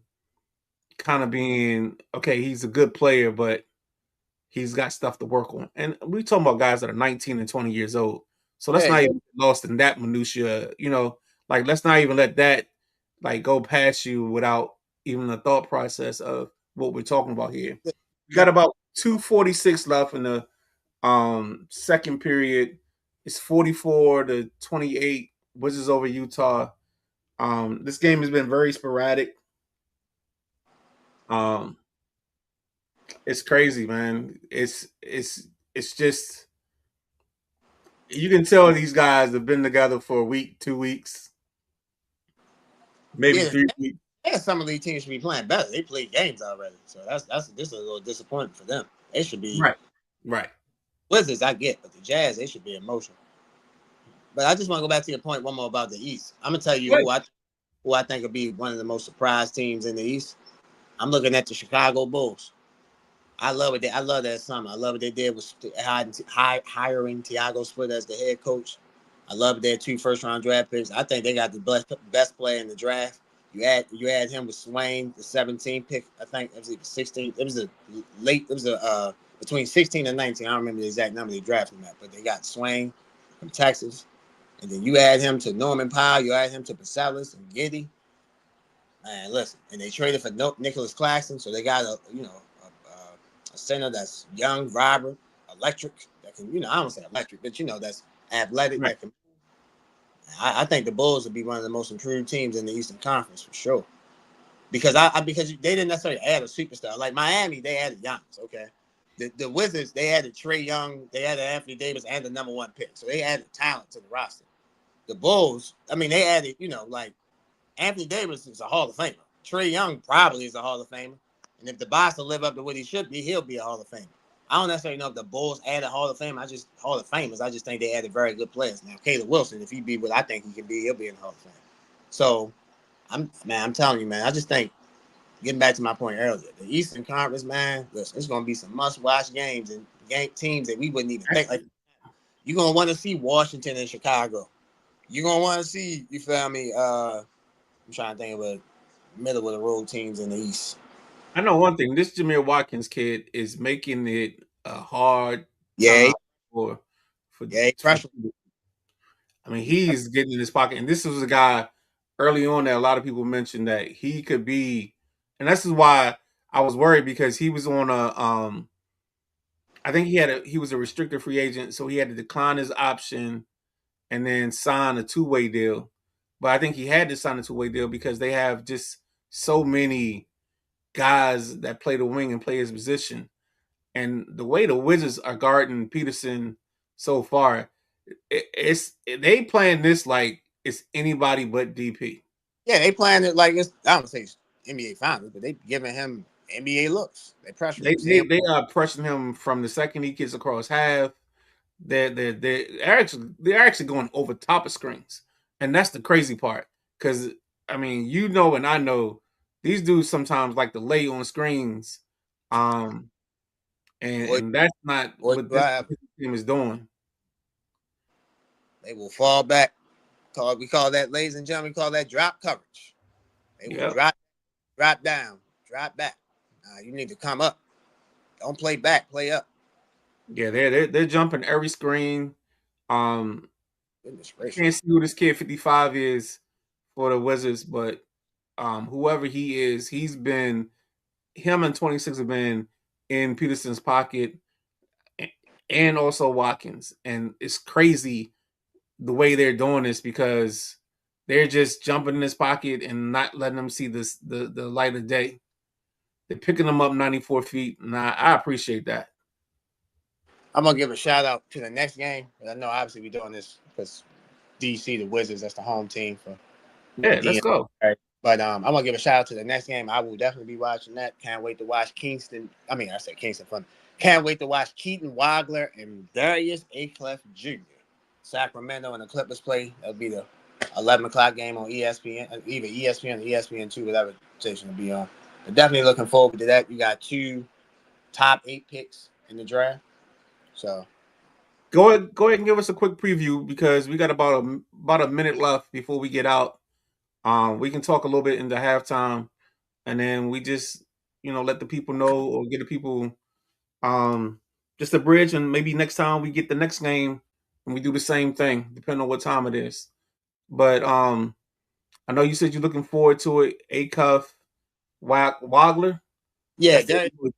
kind of being, okay, he's a good player, but he's got stuff to work on. And we're talking about guys that are 19 and 20 years old. So let's not even get lost in that minutia, like let's not even let that like go past you without even the thought process of what we're talking about here. We got about 2:46 left in the Second period, it's 44-28. Wizards over Utah. This game has been very sporadic. Um, it's crazy, man. It's just you can tell these guys have been together for a week, 2 weeks, maybe Yeah, 3 weeks. yeah, some of these teams should be playing better. They played games already, so that's this is a little disappointing for them. They should be Right. Wizards. I get, but the Jazz, they should be emotional. But I just want to go back to your point one more about the East. I'm gonna tell you Right. who I think will be one of the most surprised teams in the East. I'm looking at the Chicago Bulls. I love it. I love that summer. I love what they did with hiring Thiago Splitter as the head coach. I love their 2 first-round draft picks. I think they got the best player in the draft. You add him with Swain, the 17th pick. I think it was either 16. It was a late. It was a between 16 and 19. I don't remember the exact number they drafted him at, but they got Swain from Texas, and then you add him to Norman Powell. You add him to Passalis and Giddy. Man, listen, and they traded for Nicholas Claxton, so they got a center that's young, vibrant, electric. That can, I don't say electric, but that's athletic. Right. That can. I think the Bulls would be one of the most improved teams in the Eastern Conference for sure. Because because they didn't necessarily add a superstar like Miami. They added Giannis. Okay, the Wizards they added Trae Young, they added Anthony Davis, and the number 1 pick. So they added talent to the roster. The Bulls, I mean, they added like Anthony Davis is a Hall of Famer. Trae Young probably is a Hall of Famer. And if the boss will live up to what he should be, he'll be a Hall of Famer. I don't necessarily know if the Bulls added Hall of Fame. Hall of Famers. I just think they added very good players. Now, Caleb Wilson, if he be what I think he can be, he'll be in the Hall of Fame. So, I'm telling you, man. I just think, getting back to my point earlier, the Eastern Conference, man, listen, it's going to be some must-watch games and teams that we wouldn't even think. Like, you're going to want to see Washington and Chicago. You're going to want to see, you feel me? I'm trying to think of a middle of the road teams in the East. I know one thing. This Jameer Watkins kid is making it a hard Yeah. time for. Yeah, pressure. I mean, he's getting in his pocket, and this was a guy early on that a lot of people mentioned that he could be, and this is why I was worried because he was on a. I think he was a restricted free agent, so he had to decline his option and then sign a 2-way deal. But I think he had to sign a 2-way deal because they have just so many guys that play the wing and play his position. And the way the Wizards are guarding Peterson so far, they playing this like it's anybody but DP. Yeah, they playing it like it's, I don't say it's NBA Finals, but they giving him NBA looks. They pressure him. They are pressing him from the second he gets across half. They're actually going over top of screens, and that's the crazy part. Because I mean, and I know these dudes sometimes like to lay on screens, and that's not what this team is doing. They will fall back. We call that, ladies and gentlemen, we call that drop coverage. They will drop down, drop back. You need to come up. Don't play back, play up. Yeah, they're jumping every screen. Goodness gracious. Can't see who this kid 55 is for the Wizards, but whoever he is, him and 26 have been in Peterson's pocket, and also Watkins. And it's crazy the way they're doing this because they're just jumping in his pocket and not letting them see the light of day. They're picking them up 94 feet, and I appreciate that. I'm gonna give a shout out to the next game. I know obviously we're doing this because DC, the Wizards, that's the home team for. Yeah, let's go. But I'm gonna give a shout out to the next game. I will definitely be watching that. Can't wait to watch Kingston. I mean, I said Kingston fun. Can't wait to watch Keaton Wagler and Darius Aclef Jr. Sacramento and the Clippers play. That'll be the 11 o'clock game on ESPN, either ESPN or ESPN2, whatever station will be on. But definitely looking forward to that. You got 2 top 8 picks in the draft. So go ahead and give us a quick preview because we got about a minute left before we get out. We can talk a little bit into halftime, and then we just let the people know or get the people just a bridge, and maybe next time we get the next game and we do the same thing, depending on what time it is. But I know you said you're looking forward to it. Acuff, Wagler. Yeah,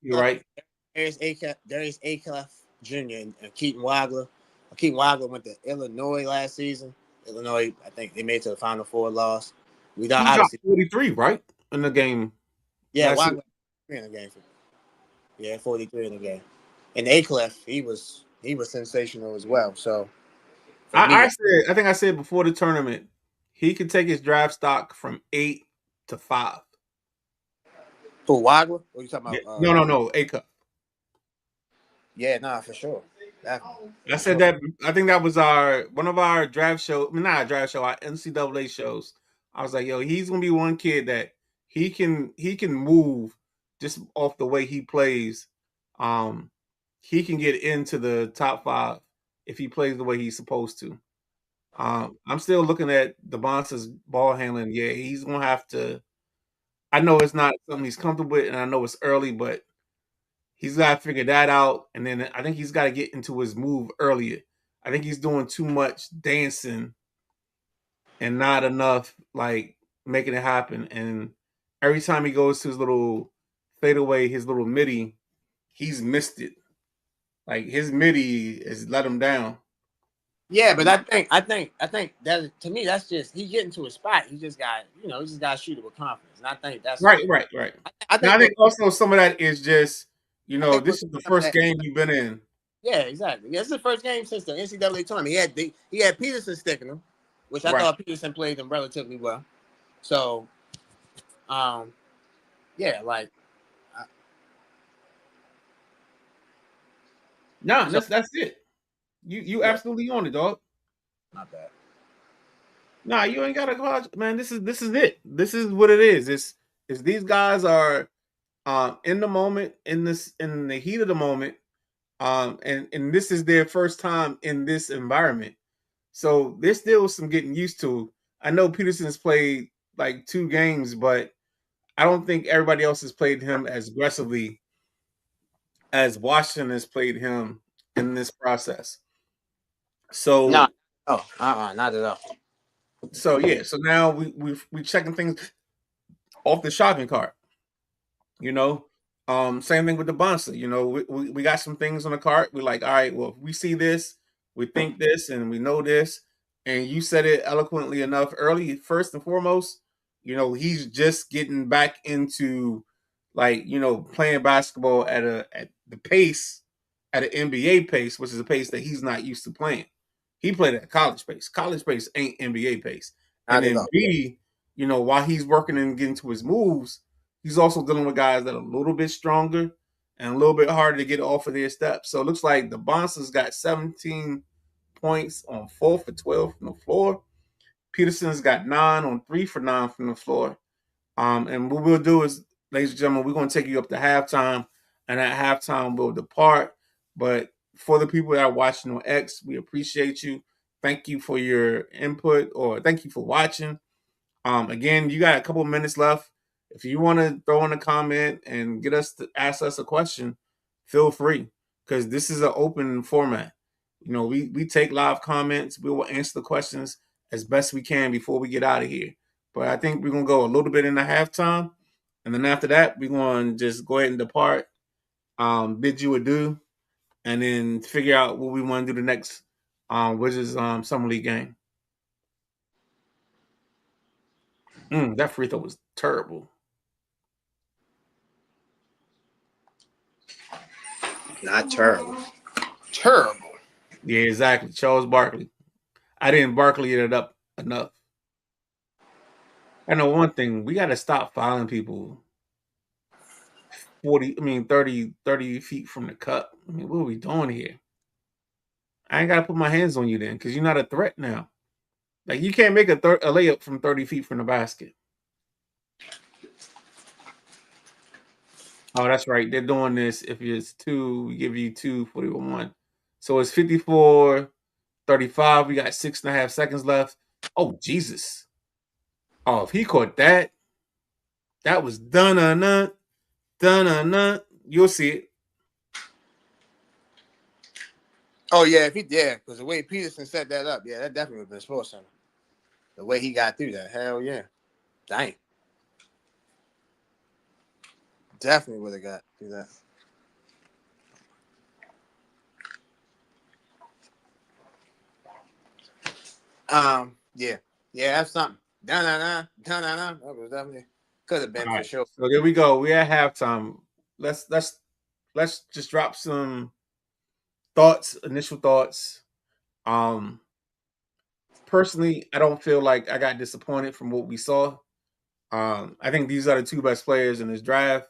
right. Darius Aclef Jr. and Keaton Wagler. Keaton Wagler went to Illinois last season. Illinois, I think they made it to the Final Four, loss. We don't He dropped obviously. 43, right, in the game. Yeah, Wagler in the game. Yeah, 43 in the game. And Aclef, he was sensational as well. So for me, I think I said before the tournament, he could take his draft stock from 8 to 5. for Wagler, what are you talking Yeah. about? No, A cup. Yeah, nah, for sure. Definitely. I said that. I think that was one of our draft show. I mean, not a draft show. Our NCAA shows. I was like, yo, he's gonna be one kid that he can move just off the way he plays. He can get into the top 5 if he plays the way he's supposed to. I'm still looking at the Bonsa's ball handling. Yeah, he's gonna have to. I know it's not something he's comfortable with, and I know it's early, but he's got to figure that out. And then I think he's got to get into his move earlier. I think he's doing too much dancing and not enough like making it happen. And every time he goes to his little fadeaway, his little midi, he's missed it. Like his midi has let him down. Yeah, but I think that to me that's just he getting to a spot. He just got to shoot it with confidence. And I think that's Right. I Now, think I think also some of that is just this is the first that, game you've been in. yeah, exactly. Yeah, it's the first game since the NCAA tournament. He had Peterson sticking him, which I Right. thought Peterson played them relatively well. So, yeah, like. Nah, that's it. You absolutely on it, dog. Not bad. Nah, you ain't got to man. This is it. This is what it is. It's these guys are in the moment, in the heat of the moment, and this is their first time in this environment. So there's still some getting used to. I know Peterson's played like 2 games, but I don't think everybody else has played him as aggressively as Washington has played him in this process. So No, not at all. so yeah, so now we checking things off the shopping cart. You know, same thing with the Bonsa. We got some things on the cart. We're like, all right, well, if we see this, we think this, and we know this, and you said it eloquently enough early. First and foremost, he's just getting back into like playing basketball at the pace at an NBA pace, which is a pace that he's not used to playing. He played at college pace. College pace ain't NBA pace. And Not at then all. B, while he's working and getting to his moves, he's also dealing with guys that are a little bit stronger and a little bit harder to get off of their steps. So it looks like the Bonsa's got 17 points on 4 for 12 from the floor. Peterson's got 9 on 3 for 9 from the floor. And what we'll do is, ladies and gentlemen, we're going to take you up to halftime, and at halftime we'll depart. But for the people that are watching on X, we appreciate you. Thank you for your input, or thank you for watching. Again, you got a couple minutes left. If you want to throw in a comment and get us to ask us a question, feel free, because this is an open format. We take live comments. We will answer the questions as best we can before we get out of here. But I think we're gonna go a little bit into halftime, and then after that, we're gonna just go ahead and depart, bid you adieu, and then figure out what we want to do the next, which is summer league game. That free throw was terrible. Not terrible. Terrible. Yeah, exactly. Charles Barkley. I didn't Barkley it up enough. I know one thing. We got to stop fouling people 30 feet from the cup. I mean, what are we doing here? I ain't got to put my hands on you then, because you're not a threat now. Like, you can't make a layup from 30 feet from the basket. Oh, that's right. They're doing this. If it's 2, we give you 2 for the 1. So it's 54-35. We got 6.5 seconds left. Oh, Jesus. Oh, if he caught that, that was dun-dun-dun, dun-dun-dun. You'll see it. Oh yeah, because the way Peterson set that up, yeah, that definitely would have been Sports Center. The way he got through that, hell yeah, dang, definitely would have got through that. Yeah, that's something. Da-na-na, da-na-na. That was definitely could have been All for right. sure. So there we go. We're at halftime. Let's just drop some thoughts, initial thoughts. Um, Personally, I don't feel like I got disappointed from what we saw. I think these are the two best players in this draft.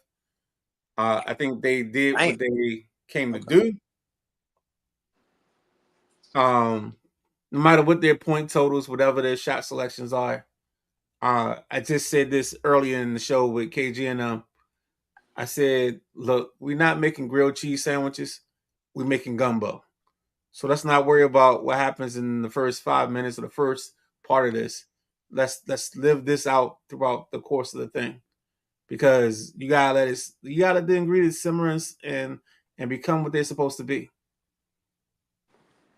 I think they did I what they came to okay. do. No matter what their point totals, whatever their shot selections are. I just said this earlier in the show with KG and I said, look, we're not making grilled cheese sandwiches, we're making gumbo. So let's not worry about what happens in the first 5 minutes of the first part of this. Let's live this out throughout the course of the thing. Because you gotta let the ingredients simmer and become what they're supposed to be.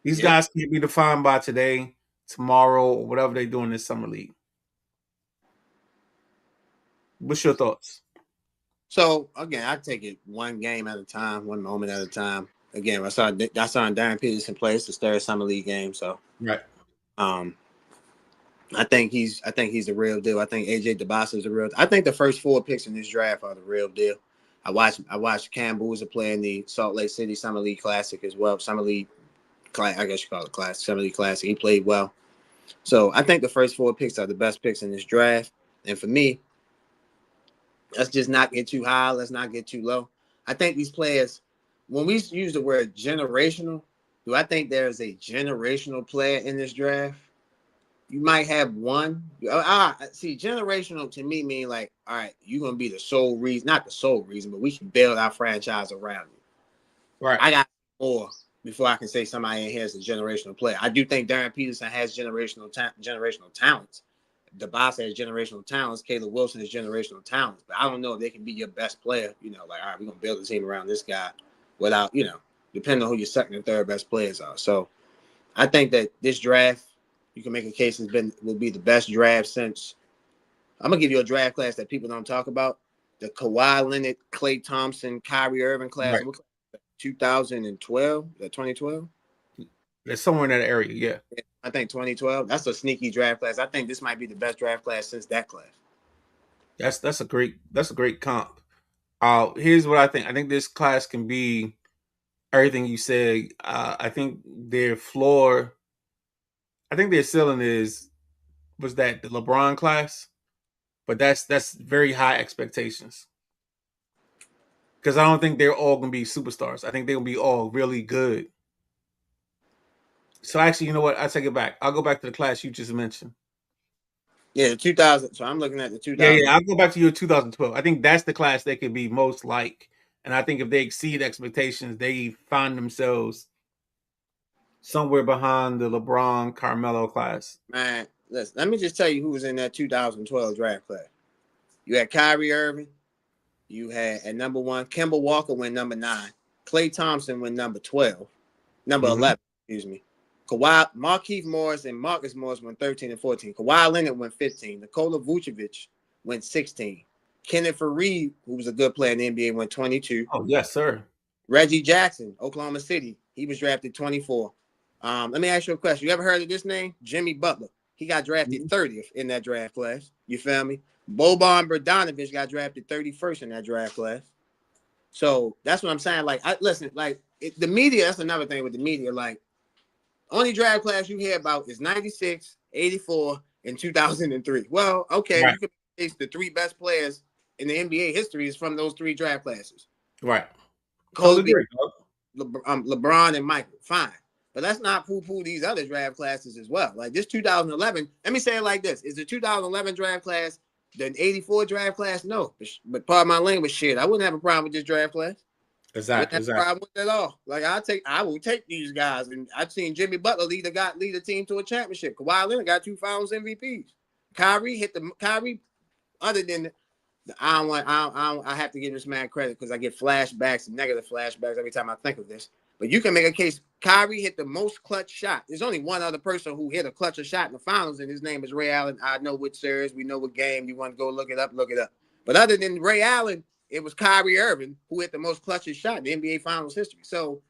These Yeah. guys can't be defined by today, tomorrow, or whatever they do in this summer league. What's your thoughts? So again, I take it one game at a time, one moment at a time. Again, I saw Darren Peterson play. It's the third summer league game, so Right. um, I think he's the real deal. I think AJ DeBosa is the real. I think the first 4 picks in this draft are the real deal. I watched Cam Boozer play in the Salt Lake City Summer League Classic as well. Summer League, I guess you call it Classic. Summer League Classic. He played well. So I think the first 4 picks are the best picks in this draft. And for me, let's just not get too high. Let's not get too low. I think these players, when we use the word generational, do I think there's a generational player in this draft? You might have one. See, generational to me mean like, all right, you're gonna be the sole reason, not the sole reason, but we can build our franchise around you. Right. I got more before I can say somebody in here is a generational player. I do think Darren Peterson has generational talents. DeBosa has generational talents. Caleb Wilson has generational talents. But I don't know if they can be your best player. You know, like, all right, we're going to build a team around this guy without, depending on who your second and third best players are. So I think that this draft, you can make a case will be the best draft since. I'm going to give you a draft class that people don't talk about. The Kawhi Leonard, Klay Thompson, Kyrie Irving class. Right. 2012, 2012. It's somewhere in that area, yeah. I think 2012. That's a sneaky draft class. I think this might be the best draft class since that class. That's a great comp. Here's what I think. I think this class can be everything you said. I think their floor, I think their ceiling was that the LeBron class, but that's very high expectations. Because I don't think they're all gonna be superstars. I think they're gonna be all really good. So actually, you know what? I take it back. I'll go back to the class you just mentioned. Yeah, the 2000. So I'm looking at the Yeah, 2000. yeah. I'll go back to your 2012. I think that's the class they could be most like. And I think if they exceed expectations, they find themselves somewhere behind the LeBron Carmelo class. Man, listen, let me just tell you who was in that 2012 draft class. You had Kyrie Irving. You had at number 1, Kemba Walker went number 9. Klay Thompson went number 12. Number 11, excuse me. Markieff Morris and Marcus Morris went 13 and 14. Kawhi Leonard went 15. Nikola Vucevic went 16. Kenneth Faried, who was a good player in the NBA, went 22. Oh, yes, sir. Reggie Jackson, Oklahoma City, he was drafted 24. Let me ask you a question. You ever heard of this name? Jimmy Butler. He got drafted 30th in that draft class. You feel me? Boban Bogdanovic got drafted 31st in that draft class. So that's what I'm saying. Like, the media, that's another thing with the media. Like, only draft class you hear about is 96, 84, and 2003. Well, okay, Right. you could face the 3 best players in the NBA history is from those 3 draft classes. Right. Totally Kobe, agree. LeBron, and Michael. Fine. But let's not poo-poo these other draft classes as well. Like this 2011, let me say it like this. Is the 2011 draft class the 84 draft class? No. But part of my language, shit, I wouldn't have a problem with this draft class. Exactly. Wouldn't have a problem with it at all. Like I will take these guys. And I've seen Jimmy Butler lead a team to a championship. Kawhi Leonard got 2 Finals MVPs. Kyrie other than I have to give this man credit because I get flashbacks and negative flashbacks every time I think of this. But you can make a case. Kyrie hit the most clutch shot. There's only one other person who hit a clutcher shot in the finals, and his name is Ray Allen. I know which series, we know what game. You want to go look it up, look it up. But other than Ray Allen, it was Kyrie Irving who hit the most clutchest shot in the NBA Finals history. So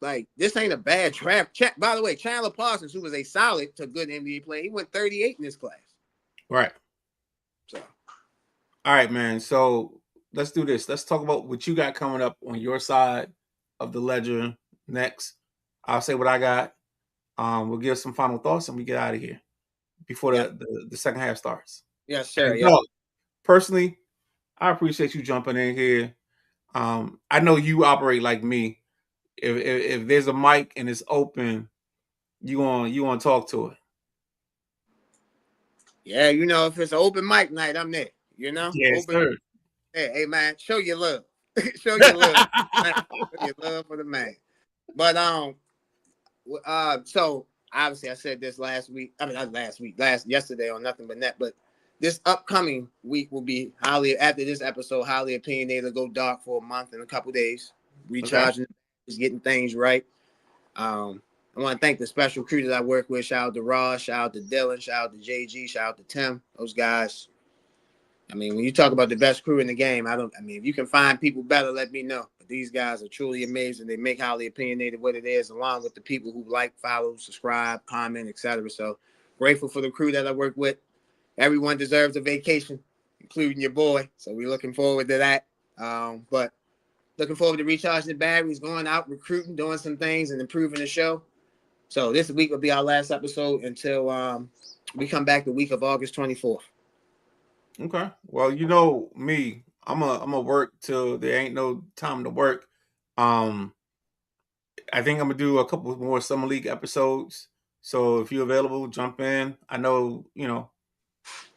Like, this ain't a bad draft. By the way, Chandler Parsons, who was a solid to good NBA player, he went 38 in this class. Right. So, all right, man. So let's do this. Let's talk about what you got coming up on your side of the ledger next. I'll say what I got. We'll give some final thoughts and we get out of here before the second half starts. Yes, sir. Yeah. Personally, I appreciate you jumping in here. I know you operate like me. If there's a mic and it's open, you want to talk to it. Yeah, if it's an open mic night, I'm there. Yes, open. sir. Hey, man, show your love. Show your love. Show your love for the man. But so obviously I said this last week. I mean, not last week, yesterday on Nothing But Net. But this upcoming week will be after this episode, highly opinionated. Go dark for a month and a couple days, recharging, just getting things right. I want to thank the special crew that I work with. Shout out to Ross, shout out to Dylan, shout out to JG, shout out to Tim. Those guys. I mean, when you talk about the best crew in the game, if you can find people better, let me know. But these guys are truly amazing. They make highly opinionated what it is, along with the people who like, follow, subscribe, comment, etc. So grateful for the crew that I work with. Everyone deserves a vacation, including your boy. So we're looking forward to that. But looking forward to recharging the batteries, going out, recruiting, doing some things, and improving the show. So this week will be our last episode until we come back the week of August 24th. Okay. Well, you know me, I'm a work till there ain't no time to work. I think I'm gonna do a couple more summer league episodes. So if you're available, jump in. I know,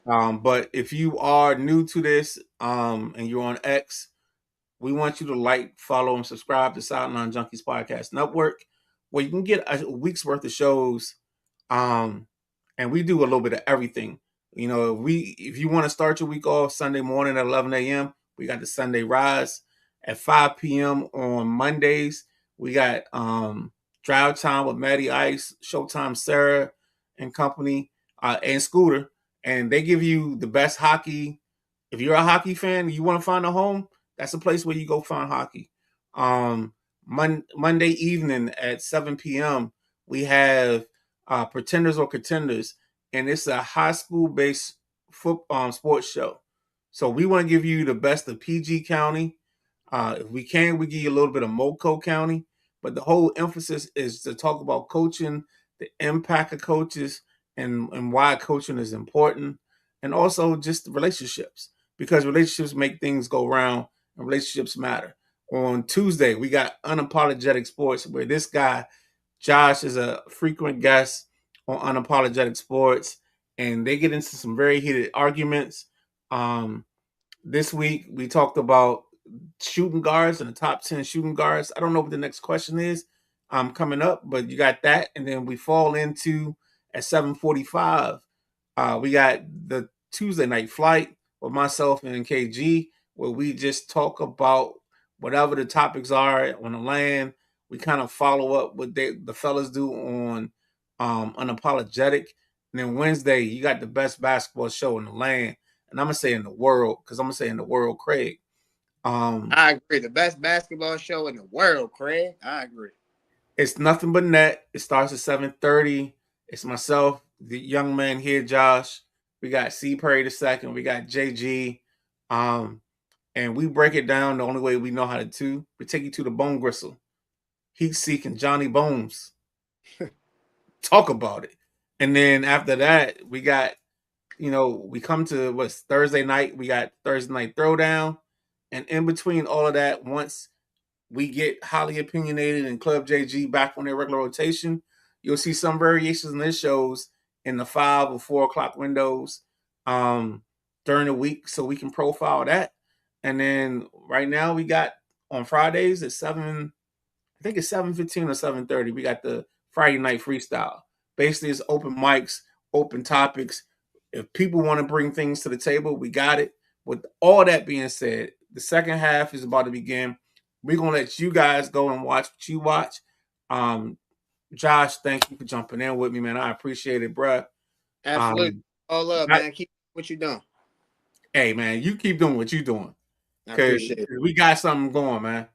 but if you are new to this, and you're on X, we want you to like, follow, and subscribe to Sideline Junkies Podcast Network, where you can get a week's worth of shows. And we do a little bit of everything. If you want to start your week off Sunday morning at 11 a.m., we got the Sunday Rise at 5 p.m. on Mondays. We got Drive Time with Maddie Ice, Showtime Sarah and company, and Scooter. And they give you the best hockey. If you're a hockey fan and you want to find a home, that's a place where you go find hockey. Monday evening at 7 p.m., we have Pretenders or Contenders, and it's a high school based sports show. So we want to give you the best of PG County. If we can, we give you a little bit of Moco County, but the whole emphasis is to talk about coaching, the impact of coaches, and why coaching is important, and also just relationships, because relationships make things go round and relationships matter. On Tuesday, we got Unapologetic Sports, where this guy, Josh, is a frequent guest on Unapologetic Sports, and they get into some very heated arguments. This week, we talked about shooting guards and the top 10 shooting guards. I don't know what the next question is coming up, but you got that. And then we fall into at 7:45. We got the Tuesday night flight with myself and KG, where we just talk about whatever the topics are on the land. We kind of follow up what the fellas do on Unapologetic. And then Wednesday, you got the best basketball show in the land. And I'm going to say in the world, because I'm going to say in the world, Craig. I agree. The best basketball show in the world, Craig. I agree. It's Nothing But Net. It starts at 7:30. It's myself, the young man here, Josh. We got C. Perry II. We got JG. And we break it down the only way we know how to do. We take you to the bone gristle. Heat seeking Johnny Bones. Talk about it. And then after that, we got, we come to what's Thursday night. We got Thursday night throwdown. And in between all of that, once we get highly opinionated and Club JG back on their regular rotation, you'll see some variations in their shows in the 5 or 4 o'clock windows during the week, so we can profile that. And then right now we got on Fridays at 7, I think it's 7:15 or 7:30. We got the Friday night freestyle. Basically, it's open mics, open topics. If people want to bring things to the table, we got it. With all that being said, the second half is about to begin. We're gonna let you guys go and watch what you watch. Josh, thank you for jumping in with me, man. I appreciate it, bruh. Absolutely. All love, man. Keep what you're doing. Hey, man, you keep doing what you're doing. I appreciate it. We got something going, man.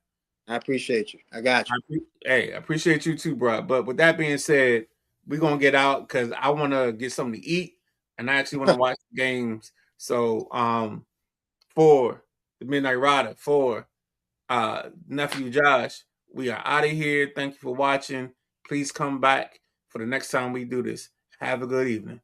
I appreciate you. I got you. Hey, I appreciate you too, bro. But with that being said, we're gonna get out because I want to get something to eat, and I actually want to watch the games. So, for the Midnight Rider, for nephew Josh, we are out of here. Thank you for watching. Please come back for the next time we do this. Have a good evening.